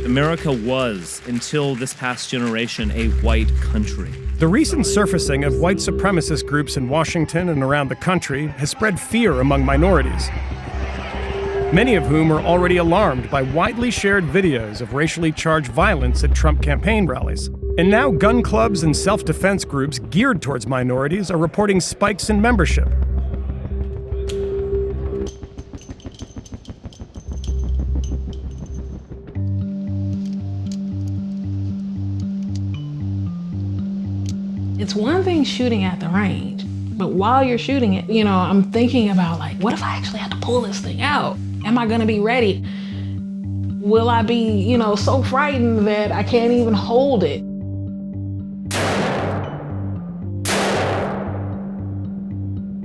America was, until this past generation, a white country. The recent surfacing of white supremacist groups in Washington and around the country has spread fear among minorities, many of whom are already alarmed by widely shared videos of racially charged violence at Trump campaign rallies. And now gun clubs and self-defense groups geared towards minorities are reporting spikes in membership. It's one thing shooting at the range, but while you're shooting it, I'm thinking about like, what if I actually had to pull this thing out? Am I gonna be ready? Will I be, so frightened that I can't even hold it?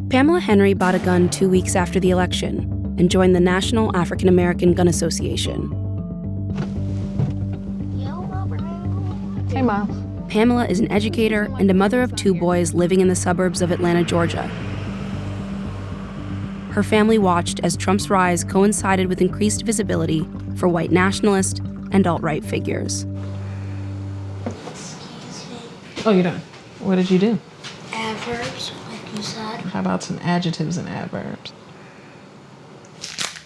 Pamela Henry bought a gun 2 weeks after the election and joined the National African American Gun Association. Hey, Mom. Pamela is an educator and a mother of 2 boys living in the suburbs of Atlanta, Georgia. Her family watched as Trump's rise coincided with increased visibility for white nationalist and alt-right figures. Excuse me. Oh, you're done. What did you do? Adverbs, like you said. How about some adjectives and adverbs?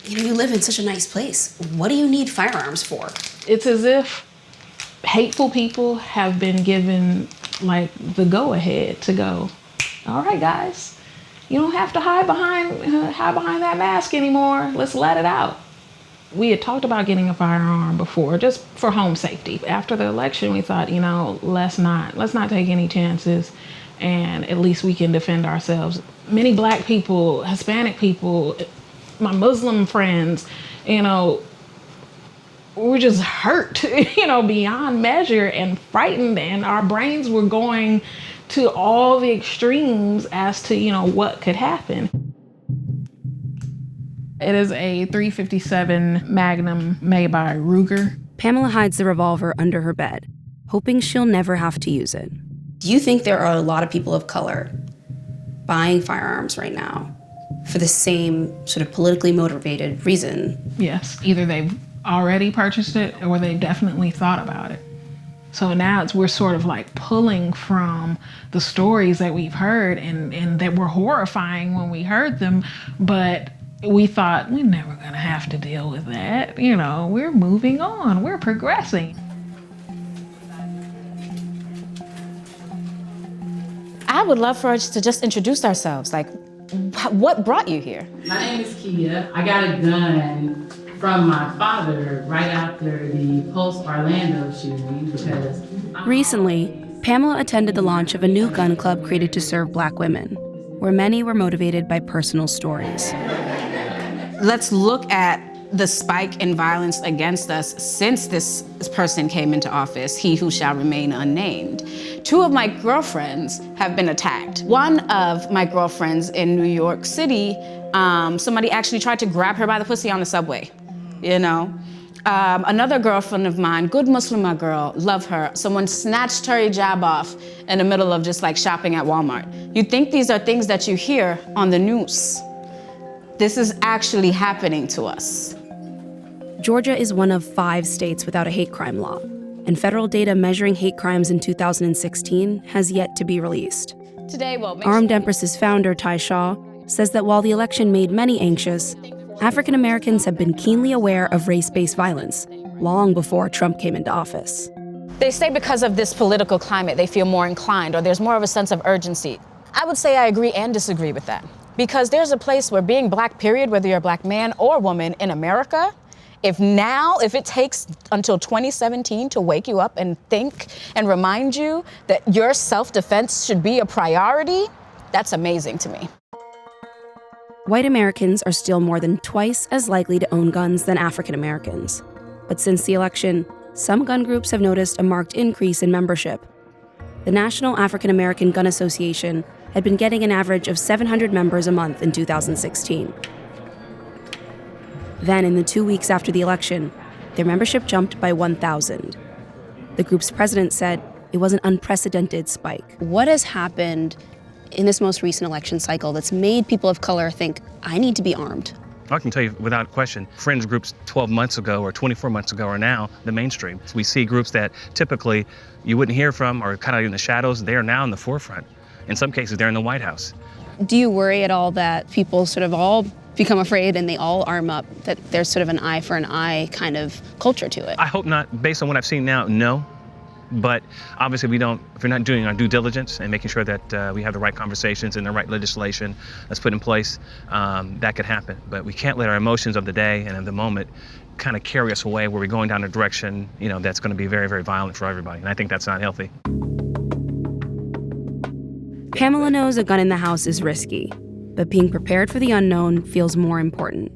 You live in such a nice place. What do you need firearms for? It's as if hateful people have been given like the go-ahead to go, all right, guys, you don't have to hide behind that mask anymore. Let's let it out. We had talked about getting a firearm before, just for home safety. After the election, we thought, let's not take any chances, and at least we can defend ourselves. Many Black people, Hispanic people, my Muslim friends, we're just hurt, beyond measure and frightened, and our brains were going to all the extremes as to, what could happen. It is a .357 Magnum made by Ruger. Pamela hides the revolver under her bed, hoping she'll never have to use it. Do you think there are a lot of people of color buying firearms right now for the same sort of politically motivated reason? Yes, either they've already purchased it or they definitely thought about it. So now we're sort of like pulling from the stories that we've heard and that were horrifying when we heard them, but we thought we're never gonna have to deal with that. We're moving on, we're progressing. I would love for us to just introduce ourselves. Like, what brought you here? My name is Kia. I got a gun from my father right after the post-Orlando shooting because... Recently, Pamela attended the launch of a new gun club created to serve Black women, where many were motivated by personal stories. Let's look at the spike in violence against us since this person came into office, he who shall remain unnamed. 2 of my girlfriends have been attacked. One of my girlfriends in New York City, somebody actually tried to grab her by the pussy on the subway, Another girlfriend of mine, good Muslimah girl, love her. Someone snatched her hijab off in the middle of just like shopping at Walmart. You think these are things that you hear on the news. This is actually happening to us. Georgia is one of 5 states without a hate crime law, and federal data measuring hate crimes in 2016 has yet to be released. Today, Armed Empress's founder, Ty Shaw, says that while the election made many anxious, African Americans have been keenly aware of race-based violence long before Trump came into office. They say because of this political climate, they feel more inclined, or there's more of a sense of urgency. I would say I agree and disagree with that. Because there's a place where being Black, period, whether you're a Black man or woman in America, if it takes until 2017 to wake you up and think and remind you that your self-defense should be a priority, that's amazing to me. White Americans are still more than twice as likely to own guns than African Americans. But since the election, some gun groups have noticed a marked increase in membership. The National African American Gun Association had been getting an average of 700 members a month in 2016. Then, in the 2 weeks after the election, their membership jumped by 1,000. The group's president said it was an unprecedented spike. What has happened in this most recent election cycle that's made people of color think, I need to be armed? I can tell you without question, fringe groups 12 months ago or 24 months ago are now the mainstream. We see groups that typically you wouldn't hear from or kind of in the shadows. They are now in the forefront. In some cases, they're in the White House. Do you worry at all that people sort of all become afraid and they all arm up, that there's sort of an eye for an eye kind of culture to it? I hope not. Based on what I've seen now, no. But obviously if we're not doing our due diligence and making sure that we have the right conversations and the right legislation that's put in place, that could happen. But we can't let our emotions of the day and of the moment kind of carry us away where we're going down a direction, that's going to be very, very violent for everybody. And I think that's not healthy. Pamela knows a gun in the house is risky, but being prepared for the unknown feels more important.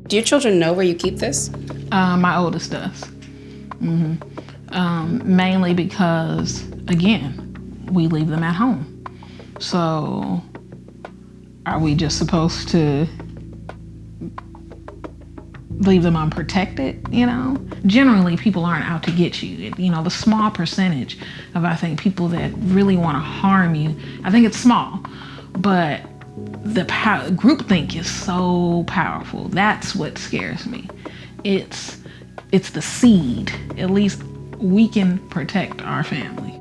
Do your children know where you keep this? My oldest does. Mainly because, again, we leave them at home. So are we just supposed to leave them unprotected, Generally, people aren't out to get you. The small percentage of, I think, people that really want to harm you, I think it's small, but the groupthink is so powerful. That's what scares me. It's the seed. At least we can protect our family.